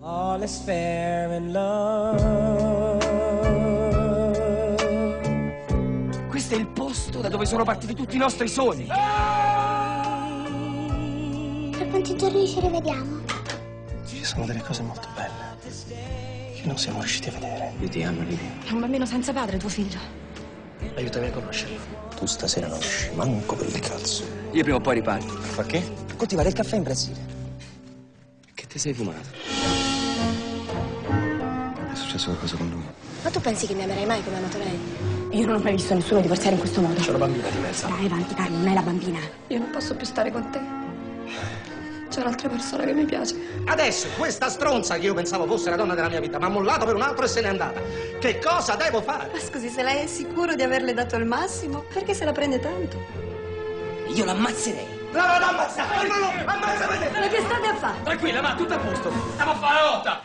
All is fair in love. Questo è il posto da dove sono partiti tutti i nostri sogni. Tra quanti giorni ci rivediamo? Ci sono delle cose molto belle che non siamo riusciti a vedere. Io ti amo, Livia. È un bambino senza padre, tuo figlio. Aiutami a conoscerlo. Tu stasera non esci manco per il cazzo. Io prima o poi riparto. Fa che? Coltivare il caffè in Brasile. Che ti sei fumato? È successo qualcosa con lui? Ma tu pensi che mi amerai mai come amato lei? Io non ho mai visto nessuno divorziare in questo modo. C'è una bambina di mezzo. Dai, avanti, Carlo, non è la bambina. Io non posso più stare con te. C'è un'altra persona che mi piace. Adesso questa stronza che io pensavo fosse la donna della mia vita mi ha mollato per un altro e se n'è andata. Che cosa devo fare? Ma scusi, se lei è sicuro di averle dato il massimo, perché se la prende tanto? Io l'ammazzerei. No, no, no, ammazza! Fermalo! Ammazzami! Ma che state a fare? Tranquilla, ma tutto a posto. Stiamo a fare la lotta.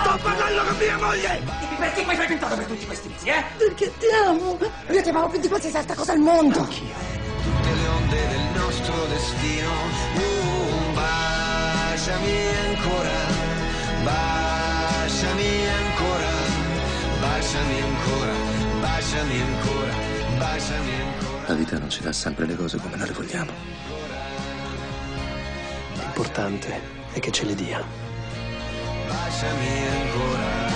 Sto parlando con mia moglie! Dimmi perché mi hai frequentato per tutti questi mesi, eh? Perché ti amo. Io ti amavo più di qualsiasi altra cosa al mondo. Tutte le onde del nostro destino. Baciami ancora, baciami ancora, baciami ancora, baciami ancora, baciami ancora. La vita non ci dà sempre le cose come noi le vogliamo. L'importante è che ce le dia. Baciami ancora.